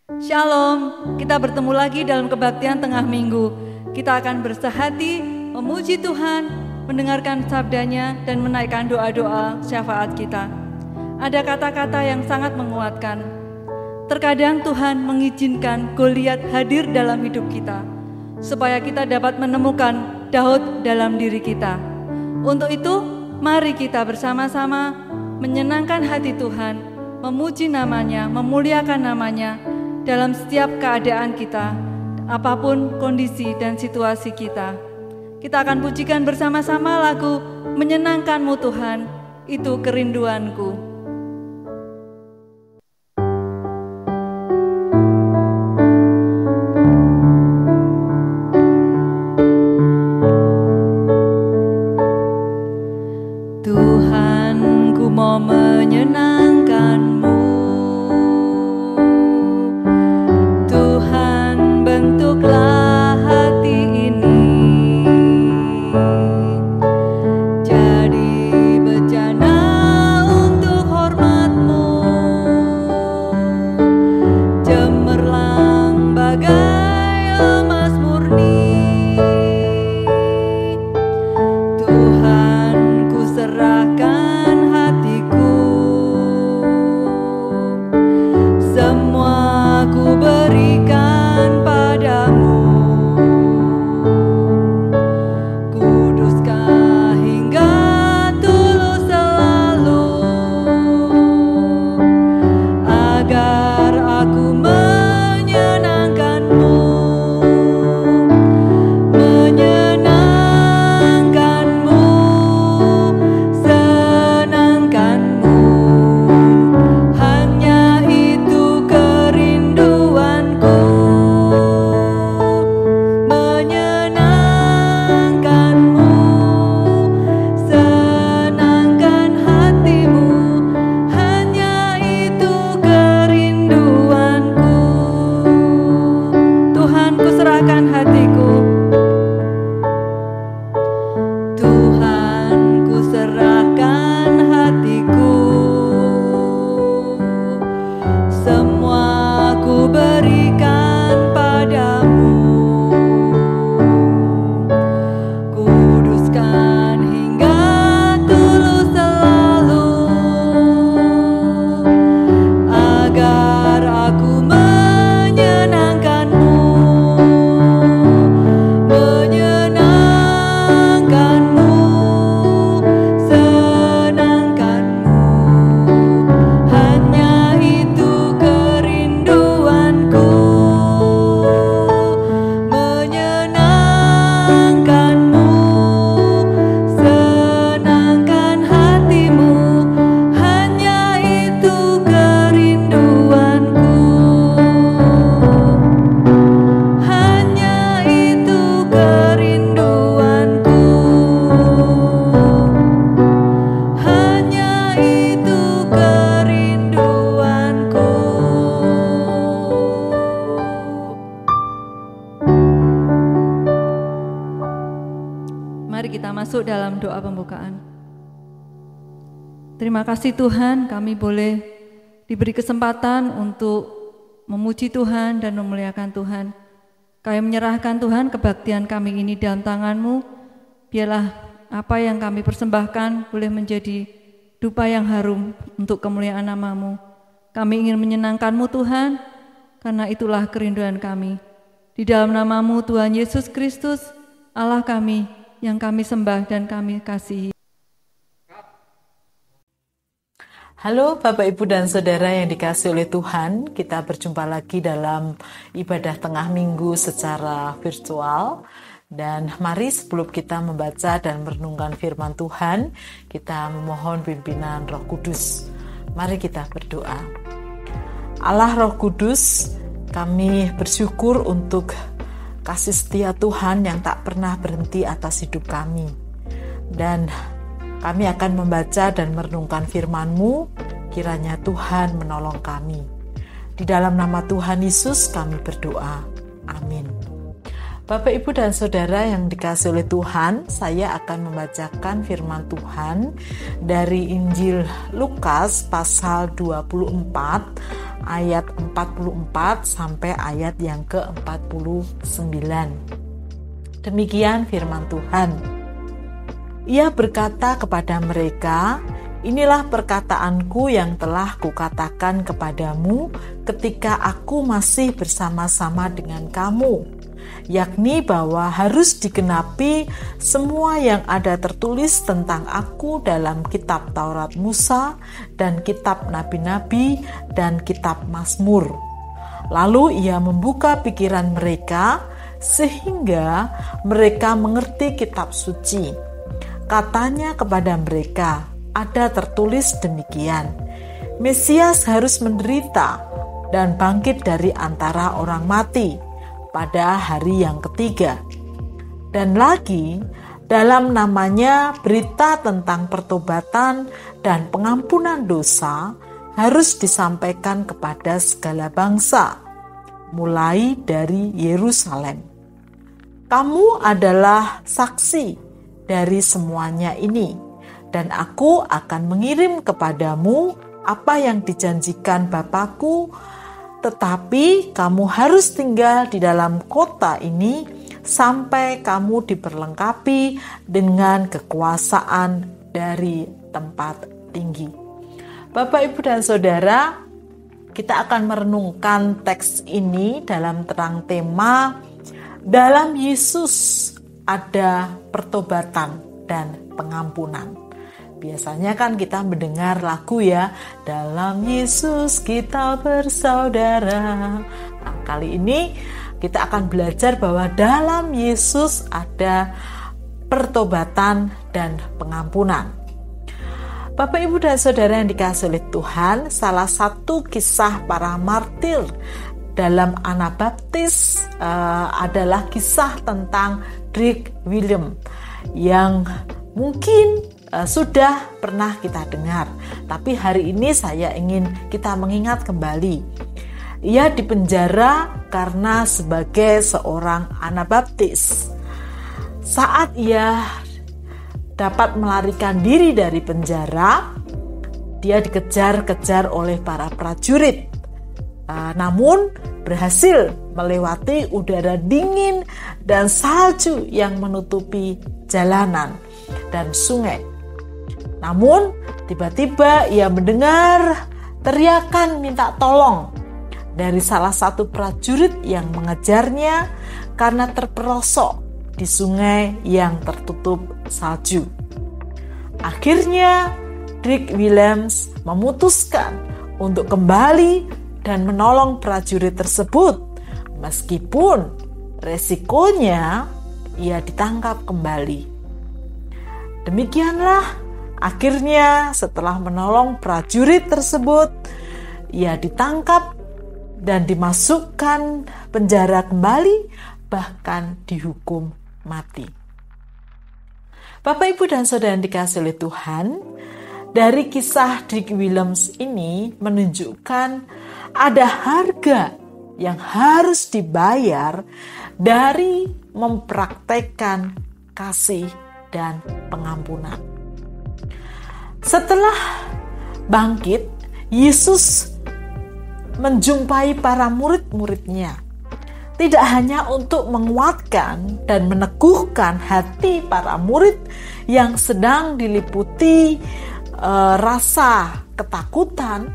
Shalom, kita bertemu lagi dalam kebaktian tengah minggu. Kita akan bersehati, memuji Tuhan, mendengarkan sabdanya, dan menaikkan doa-doa syafaat kita. Ada kata-kata yang sangat menguatkan. Terkadang Tuhan mengizinkan Goliat hadir dalam hidup kita, supaya kita dapat menemukan Daud dalam diri kita. Untuk itu, mari kita bersama-sama menyenangkan hati Tuhan, memuji namanya, memuliakan namanya, dalam setiap keadaan kita, apapun kondisi dan situasi kita. Kita akan pujikan bersama-sama lagu Menyenangkan-Mu Tuhan, itu kerinduanku. Tuhan, ku mau menyenangkan-Mu. Bentuklah hati ini jadi bejana untuk hormat-Mu, cemerlang bagai emas murni. Tuhan, ku serahkan hatiku, semua ku berikan padamu. Kuduskah hingga tulus selalu, agar aku menyenangkan-Mu, menyenangkan-Mu, senangkan-Mu. Hanya itu kerinduanku. Menyenangkan-Mu, senangkan hatimu, hanya itu kerinduanku. Tuhan, ku serahkan hatiku. Tuhan, ku serahkan hatiku, semua ku berikan padamu. Kuduskan hingga tulus selalu, agar aku menyenangkan-Mu, menyenangkan-Mu, senangkan-Mu. Hanya itu kerinduanku. Menyenangkan-Mu, senangkan hatimu, hanya itu kerinduanku. Hanya itu kerinduanku. Hanya itu kerinduanku. Mari kita masuk dalam doa pembukaan. Terima kasih Tuhan, kami boleh diberi kesempatan untuk memuji Tuhan dan memuliakan Tuhan. Kami menyerahkan Tuhan kebaktian kami ini dalam tangan-Mu. Biarlah apa yang kami persembahkan boleh menjadi dupa yang harum untuk kemuliaan nama-Mu. Kami ingin menyenangkan-Mu Tuhan, karena itulah kerinduan kami. Di dalam nama-Mu Tuhan Yesus Kristus, Allah kami, yang kami sembah dan kami kasihi. Halo Bapak Ibu dan Saudara yang dikasihi oleh Tuhan, kita berjumpa lagi dalam ibadah tengah minggu secara virtual. Dan mari sebelum kita membaca dan merenungkan firman Tuhan, kita memohon pimpinan Roh Kudus. Mari kita berdoa. Allah Roh Kudus, kami bersyukur untuk kasih setia Tuhan yang tak pernah berhenti atas hidup kami. Dan kami akan membaca dan merenungkan firman-Mu, kiranya Tuhan menolong kami. Di dalam nama Tuhan Yesus kami berdoa. Amin. Bapak, Ibu, dan Saudara yang dikasihi oleh Tuhan, saya akan membacakan firman Tuhan dari Injil Lukas pasal 24 ayat 44 sampai ayat yang ke-49. Demikian firman Tuhan. Ia berkata kepada mereka, "Inilah perkataanku yang telah kukatakan kepadamu ketika aku masih bersama-sama dengan kamu, yakni bahwa harus digenapi semua yang ada tertulis tentang aku dalam kitab Taurat Musa dan kitab Nabi-Nabi dan kitab Mazmur." Lalu ia membuka pikiran mereka sehingga mereka mengerti kitab suci. Katanya kepada mereka, ada tertulis demikian, Mesias harus menderita dan bangkit dari antara orang mati pada hari yang ketiga. Dan lagi, dalam namanya berita tentang pertobatan dan pengampunan dosa harus disampaikan kepada segala bangsa, mulai dari Yerusalem. Kamu adalah saksi dari semuanya ini, dan aku akan mengirim kepadamu apa yang dijanjikan Bapakku, tetapi kamu harus tinggal di dalam kota ini sampai kamu diperlengkapi dengan kekuasaan dari tempat tinggi. Bapak, Ibu, dan Saudara, kita akan merenungkan teks ini dalam terang tema dalam Yesus ada pertobatan dan pengampunan. Biasanya kan kita mendengar lagu ya, dalam Yesus kita bersaudara. Nah, kali ini kita akan belajar bahwa dalam Yesus ada pertobatan dan pengampunan. Bapak, Ibu, dan Saudara yang dikasihi oleh Tuhan, salah satu kisah para martir dalam Anabaptis adalah kisah tentang Drake William yang mungkin sudah pernah kita dengar, tapi hari ini saya ingin kita mengingat kembali. Ia dipenjara karena sebagai seorang Anabaptis. Saat ia dapat melarikan diri dari penjara, dia dikejar-kejar oleh para prajurit. Namun berhasil melewati udara dingin dan salju yang menutupi jalanan dan sungai. Namun tiba-tiba ia mendengar teriakan minta tolong dari salah satu prajurit yang mengejarnya karena terperosok di sungai yang tertutup salju. Akhirnya Drake Williams memutuskan untuk kembali dan menolong prajurit tersebut, meskipun resikonya ia ditangkap kembali. Demikianlah akhirnya setelah menolong prajurit tersebut, ia ditangkap dan dimasukkan penjara kembali, bahkan dihukum mati. Bapak, Ibu, dan Saudara yang dikasihi oleh Tuhan, dari kisah Drake Williams ini menunjukkan ada harga yang harus dibayar dari mempraktekkan kasih dan pengampunan. Setelah bangkit, Yesus menjumpai para murid-muridnya, tidak hanya untuk menguatkan dan meneguhkan hati para murid yang sedang diliputi rasa ketakutan,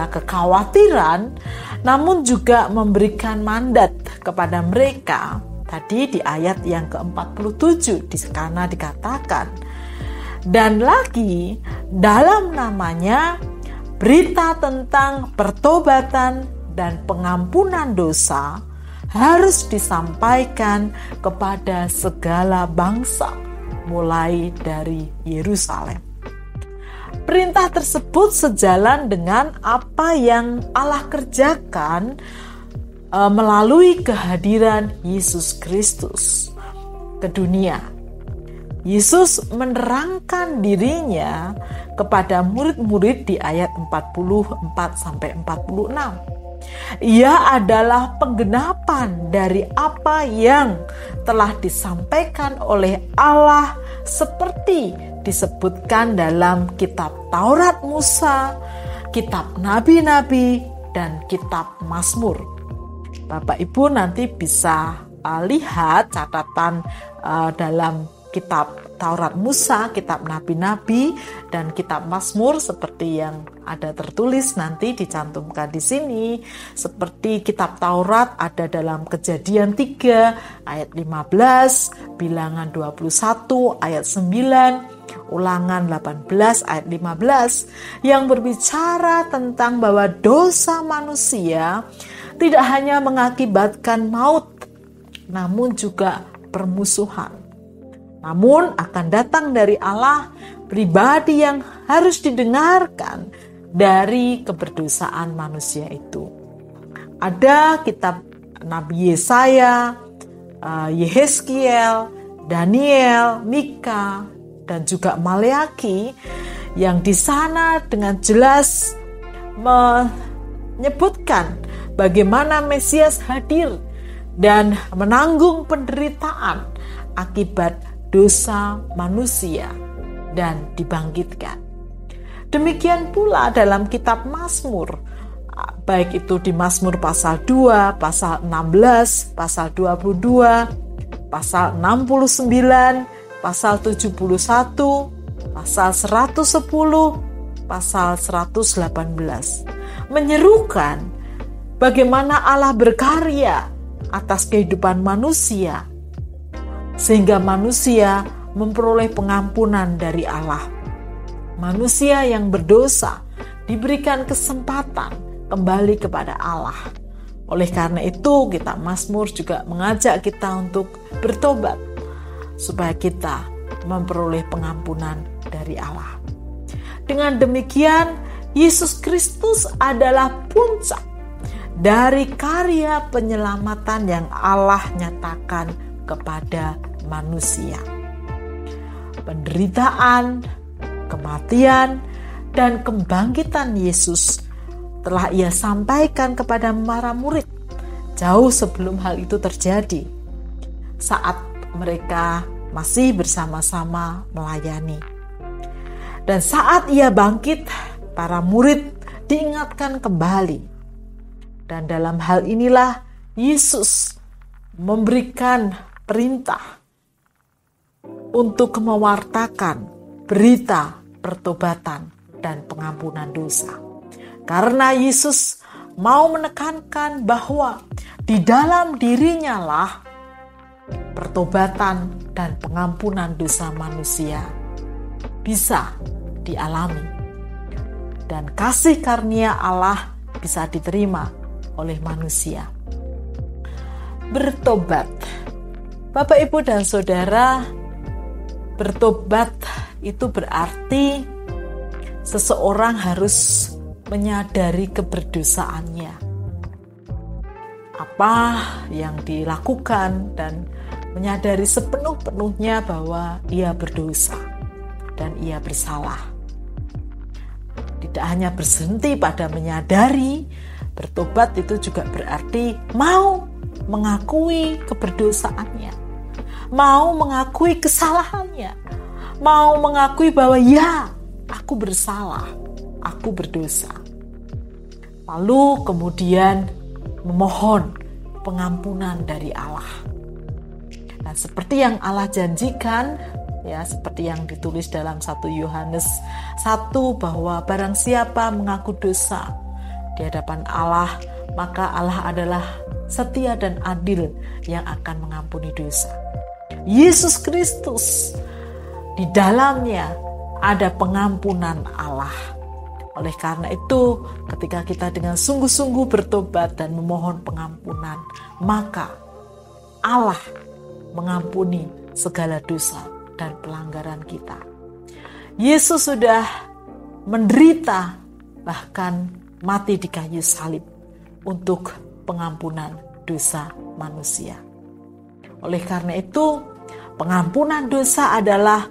kekhawatiran, namun juga memberikan mandat kepada mereka. Tadi di ayat yang ke-47 di sana dikatakan, dan lagi dalam namanya berita tentang pertobatan dan pengampunan dosa harus disampaikan kepada segala bangsa, mulai dari Yerusalem. Perintah tersebut sejalan dengan apa yang Allah kerjakan melalui kehadiran Yesus Kristus ke dunia. Yesus menerangkan dirinya kepada murid-murid di ayat 44-46. Ia adalah penggenapan dari apa yang telah disampaikan oleh Allah seperti disebutkan dalam kitab Taurat Musa, kitab Nabi-Nabi, dan kitab Mazmur. Bapak Ibu nanti bisa lihat catatan dalam kitab Taurat Musa, kitab Nabi-Nabi, dan kitab Mazmur seperti yang ada tertulis nanti dicantumkan di sini. Seperti kitab Taurat ada dalam Kejadian 3 ayat 15, Bilangan 21 ayat 9, Ulangan 18 ayat 15 yang berbicara tentang bahwa dosa manusia tidak hanya mengakibatkan maut, namun juga permusuhan. Namun akan datang dari Allah pribadi yang harus didengarkan dari keberdosaan manusia itu. Ada kitab Nabi Yesaya, Yehezkiel, Daniel, Mika, dan juga Maleaki yang di sana dengan jelas menyebutkan bagaimana Mesias hadir dan menanggung penderitaan akibat dosa manusia dan dibangkitkan. Demikian pula dalam kitab Mazmur, baik itu di Mazmur pasal 2, pasal 16, pasal 22, pasal 69, pasal 71, pasal 110, pasal 118, menyerukan bagaimana Allah berkarya atas kehidupan manusia, sehingga manusia memperoleh pengampunan dari Allah. Manusia yang berdosa diberikan kesempatan kembali kepada Allah. Oleh karena itu, kitab Mazmur juga mengajak kita untuk bertobat, supaya kita memperoleh pengampunan dari Allah. Dengan demikian, Yesus Kristus adalah puncak dari karya penyelamatan yang Allah nyatakan kepada manusia. Penderitaan, kematian, dan kebangkitan Yesus telah Ia sampaikan kepada para murid jauh sebelum hal itu terjadi, saat mereka masih bersama-sama melayani. Dan saat Ia bangkit, para murid diingatkan kembali. Dan dalam hal inilah Yesus memberikan perintah untuk mewartakan berita pertobatan dan pengampunan dosa. Karena Yesus mau menekankan bahwa di dalam dirinya lah pertobatan dan pengampunan dosa manusia bisa dialami. Dan kasih karunia Allah bisa diterima oleh manusia. Bertobat. Bapak, Ibu, dan Saudara, bertobat itu berarti seseorang harus menyadari keberdosaannya. Apa yang dilakukan dan menyadari sepenuh-penuhnya bahwa ia berdosa dan ia bersalah. Tidak hanya berhenti pada menyadari, bertobat itu juga berarti mau mengakui keberdosaannya, mau mengakui kesalahannya, mau mengakui bahwa ya, aku bersalah, aku berdosa. Lalu kemudian memohon pengampunan dari Allah. Dan seperti yang Allah janjikan, ya, seperti yang ditulis dalam 1 Yohanes 1, bahwa barang siapa mengaku dosa di hadapan Allah, maka Allah adalah setia dan adil yang akan mengampuni dosa. Yesus Kristus, di dalamnya ada pengampunan Allah. Oleh karena itu, ketika kita dengan sungguh-sungguh bertobat dan memohon pengampunan, maka Allah mengampuni segala dosa dan pelanggaran kita. Yesus sudah menderita, bahkan mati di kayu salib untuk pengampunan dosa manusia. Oleh karena itu, pengampunan dosa adalah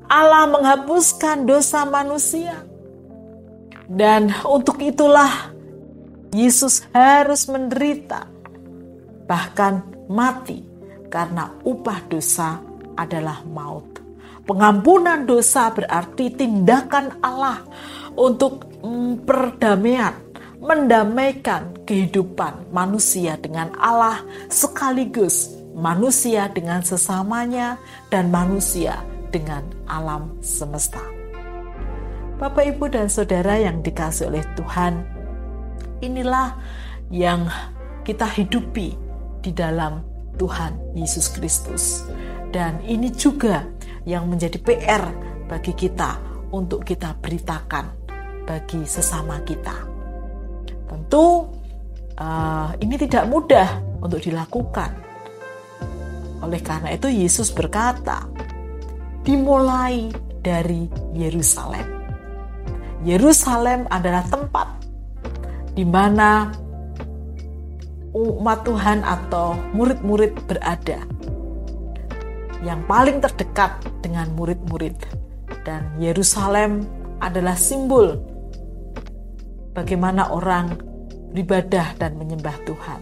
Allah menghapuskan dosa manusia. Dan untuk itulah Yesus harus menderita, bahkan mati, karena upah dosa adalah maut. Pengampunan dosa berarti tindakan Allah untuk perdamaian mendamaikan kehidupan manusia dengan Allah, sekaligus manusia dengan sesamanya dan manusia dengan alam semesta. Bapak, Ibu, dan Saudara yang dikasihi oleh Tuhan, inilah yang kita hidupi di dalam Tuhan Yesus Kristus. Dan ini juga yang menjadi PR bagi kita untuk kita beritakan bagi sesama kita. Tentu ini tidak mudah untuk dilakukan. Oleh karena itu Yesus berkata, dimulai dari Yerusalem. Yerusalem adalah tempat di mana umat Tuhan atau murid-murid berada, yang paling terdekat dengan murid-murid. Dan Yerusalem adalah simbol bagaimana orang beribadah dan menyembah Tuhan.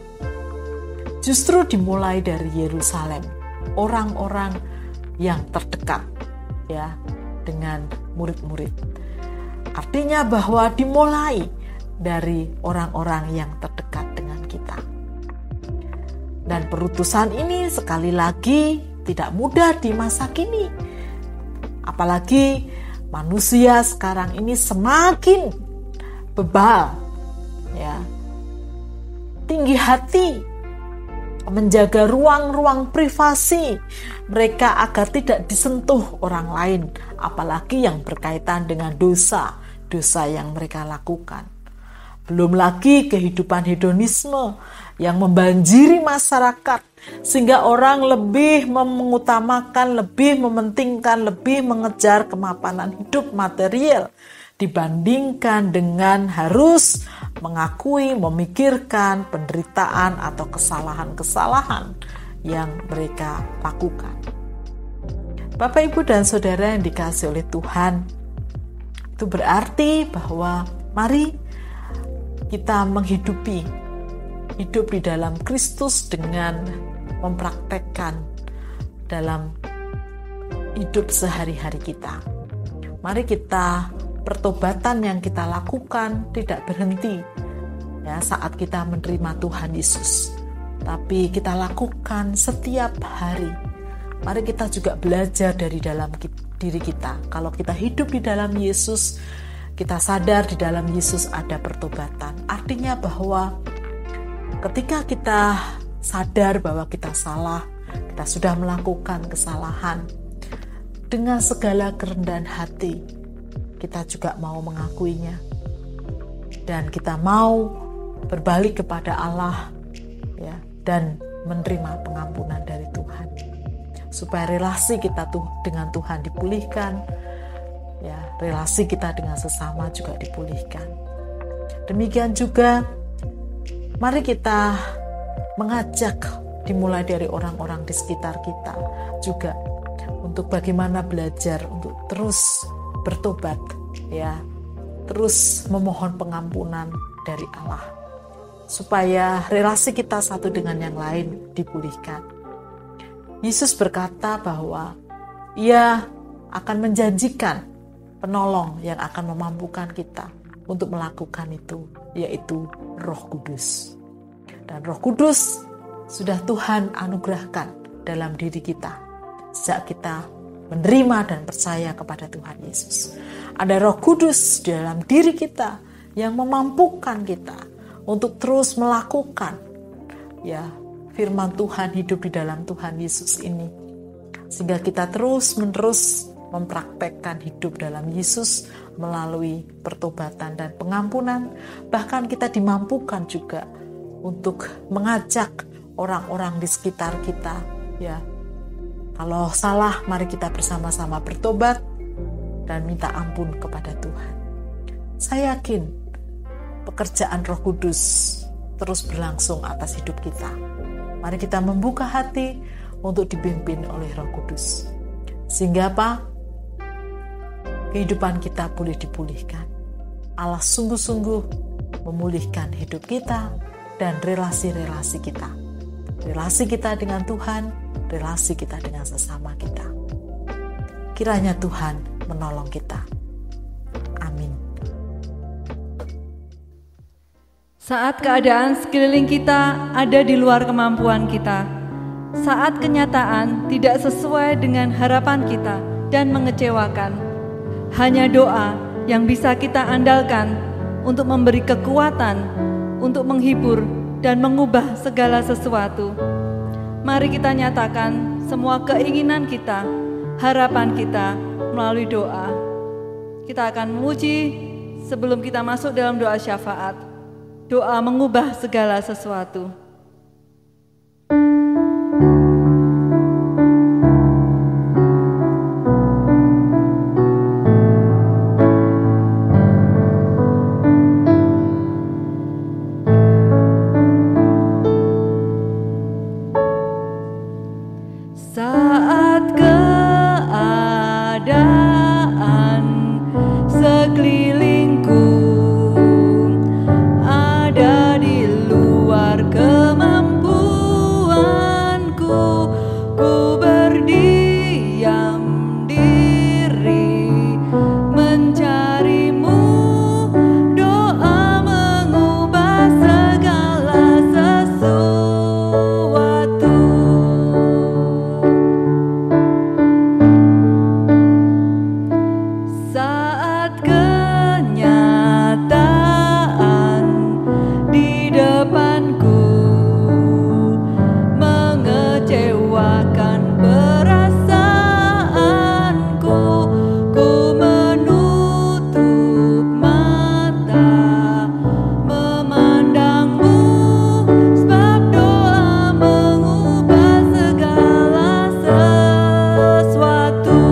Justru dimulai dari Yerusalem, orang-orang yang terdekat ya dengan murid-murid. Artinya bahwa dimulai dari orang-orang yang terdekat dengan kita. Dan perutusan ini sekali lagi tidak mudah di masa kini. Apalagi manusia sekarang ini semakin bebal, ya, tinggi hati, menjaga ruang-ruang privasi mereka agar tidak disentuh orang lain, apalagi yang berkaitan dengan dosa yang mereka lakukan. Belum lagi kehidupan hedonisme yang membanjiri masyarakat, sehingga orang lebih mengutamakan, lebih mementingkan, lebih mengejar kemapanan hidup material dibandingkan dengan harus mengakui, memikirkan penderitaan atau kesalahan-kesalahan yang mereka lakukan. Bapak, Ibu, dan Saudara yang dikasihi oleh Tuhan, itu berarti bahwa mari kita hidup di dalam Kristus dengan mempraktekkan dalam hidup sehari-hari kita. Mari kita pertobatan yang kita lakukan tidak berhenti ya saat kita menerima Tuhan Yesus, tapi kita lakukan setiap hari. Mari kita juga belajar dari dalam diri kita. Kalau kita hidup di dalam Yesus, kita sadar di dalam Yesus ada pertobatan. Artinya bahwa ketika kita sadar bahwa kita salah, kita sudah melakukan kesalahan, dengan segala kerendahan hati, kita juga mau mengakuinya. Dan kita mau berbalik kepada Allah ya, dan menerima pengampunan dari Tuhan. Supaya relasi kita dengan Tuhan dipulihkan, ya, relasi kita dengan sesama juga dipulihkan. Demikian juga mari kita mengajak dimulai dari orang-orang di sekitar kita juga untuk bagaimana belajar untuk terus bertobat ya, terus memohon pengampunan dari Allah supaya relasi kita satu dengan yang lain dipulihkan. Yesus berkata bahwa Ia akan menjanjikan penolong yang akan memampukan kita untuk melakukan itu, yaitu Roh Kudus. Dan Roh Kudus sudah Tuhan anugerahkan dalam diri kita sejak kita menerima dan percaya kepada Tuhan Yesus. Ada Roh Kudus di dalam diri kita yang memampukan kita untuk terus melakukan ya firman Tuhan, hidup di dalam Tuhan Yesus ini, sehingga kita terus-menerus mempraktekkan hidup dalam Yesus melalui pertobatan dan pengampunan. Bahkan kita dimampukan juga untuk mengajak orang-orang di sekitar kita ya, kalau salah mari kita bersama-sama bertobat dan minta ampun kepada Tuhan. Saya yakin pekerjaan Roh Kudus terus berlangsung atas hidup kita. Mari kita membuka hati untuk dipimpin oleh Roh Kudus, sehingga apa? Kehidupan kita boleh dipulihkan. Allah sungguh-sungguh memulihkan hidup kita dan relasi-relasi kita. Relasi kita dengan Tuhan, relasi kita dengan sesama kita. Kiranya Tuhan menolong kita. Amin. Saat keadaan sekeliling kita ada di luar kemampuan kita, saat kenyataan tidak sesuai dengan harapan kita dan mengecewakan, hanya doa yang bisa kita andalkan untuk memberi kekuatan, untuk menghibur dan mengubah segala sesuatu. Mari kita nyatakan semua keinginan kita, harapan kita melalui doa. Kita akan memuji sebelum kita masuk dalam doa syafaat. Doa mengubah segala sesuatu. Saat keadaan sekelilingku ada di luar kemampuanku, ku berdiam diri mencarimu. Doa mengubah segala sesuatu. Saat kenyataan di depanku mengecewakan perasaanku, ku menutup mata memandangmu, sebab doa mengubah segala sesuatu.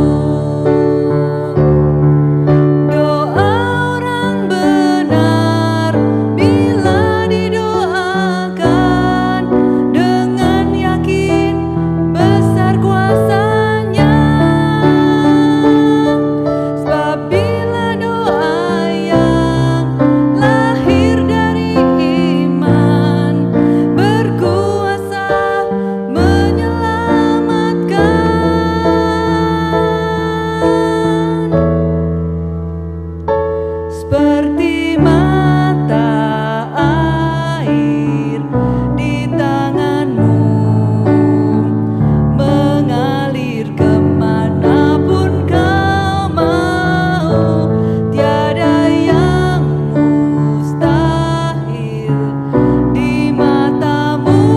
Doa orang benar bila didoakan dengan yakin besar kuasanya. Sebab bila doa yang lahir dari iman berkuasa menyelamatkan. Seperti mata air di tanganmu, mengalir kemanapun kau mau. Tiada yang mustahil di matamu,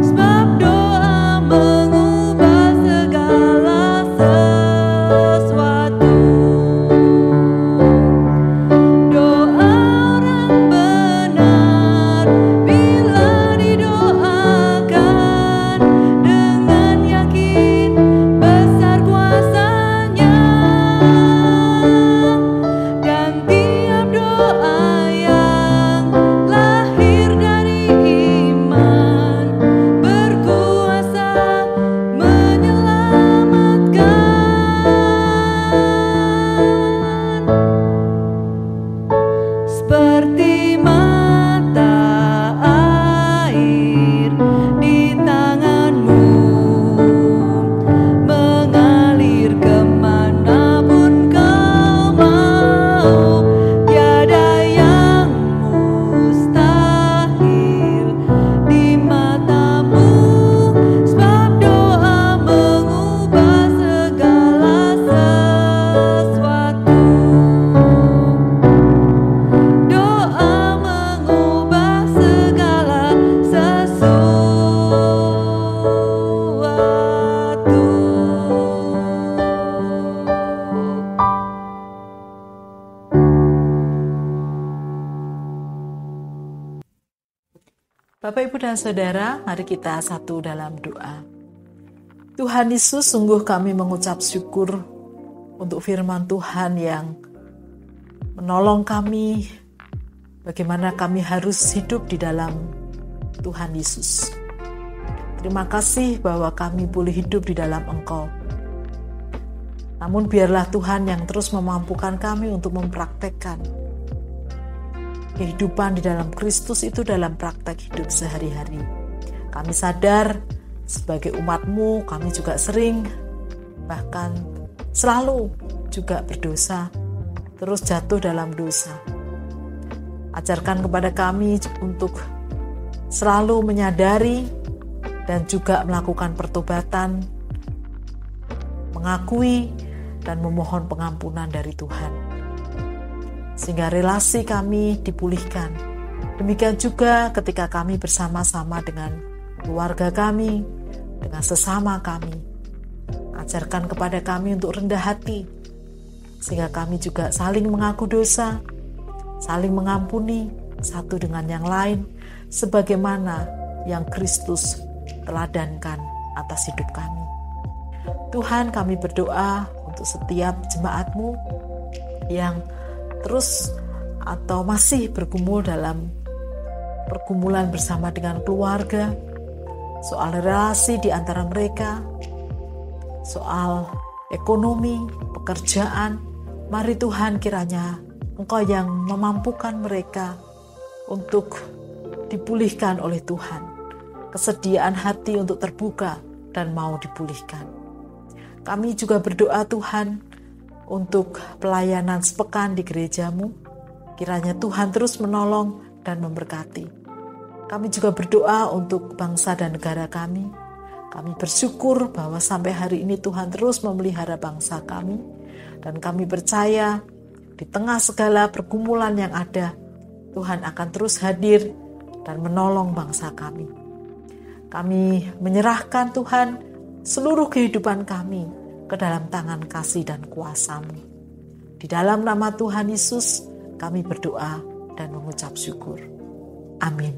sebab doa mengubah segala sesuatu. Doa orang benar bila didoakan dengan yakin besar kuasanya. Dan tiap doa yang lahir dari iman berkuasa menyelamatkan. Seperti mata air di tanganmu, mengalir kemanapun kau mau. Tiada yang mustahil di matamu, sebab doa mengubah segala sesuatu. Doa mengubah segala sesuatu. Bapak, Ibu, dan Saudara, mari kita satu dalam doa. Tuhan Yesus, sungguh kami mengucap syukur untuk firman Tuhan yang menolong kami bagaimana kami harus hidup di dalam Tuhan Yesus. Terima kasih bahwa kami boleh hidup di dalam Engkau. Namun biarlah Tuhan yang terus memampukan kami untuk mempraktekkan kehidupan di dalam Kristus itu dalam praktek hidup sehari-hari. Kami sadar sebagai umat-Mu, kami juga sering, bahkan selalu juga berdosa, terus jatuh dalam dosa. Ajarkan kepada kami untuk selalu menyadari dan juga melakukan pertobatan, mengakui dan memohon pengampunan dari Tuhan. Sehingga relasi kami dipulihkan. Demikian juga ketika kami bersama-sama dengan keluarga kami, dengan sesama kami. Ajarkan kepada kami untuk rendah hati, sehingga kami juga saling mengaku dosa, saling mengampuni satu dengan yang lain, sebagaimana yang Kristus teladankan atas hidup kami. Tuhan, kami berdoa untuk setiap jemaat-Mu yang terus atau masih bergumul dalam pergumulan bersama dengan keluarga, soal relasi di antara mereka, soal ekonomi, pekerjaan. Mari Tuhan, kiranya Engkau yang memampukan mereka untuk dipulihkan oleh Tuhan. Kesediaan hati untuk terbuka dan mau dipulihkan. Kami juga berdoa Tuhan untuk pelayanan sepekan di gereja-Mu. Kiranya Tuhan terus menolong dan memberkati. Kami juga berdoa untuk bangsa dan negara kami. Kami bersyukur bahwa sampai hari ini Tuhan terus memelihara bangsa kami. Dan kami percaya di tengah segala pergumulan yang ada, Tuhan akan terus hadir dan menolong bangsa kami. Kami menyerahkan Tuhan seluruh kehidupan kami ke dalam tangan kasih dan kuasa-Mu. Di dalam nama Tuhan Yesus kami berdoa dan mengucap syukur. Amin.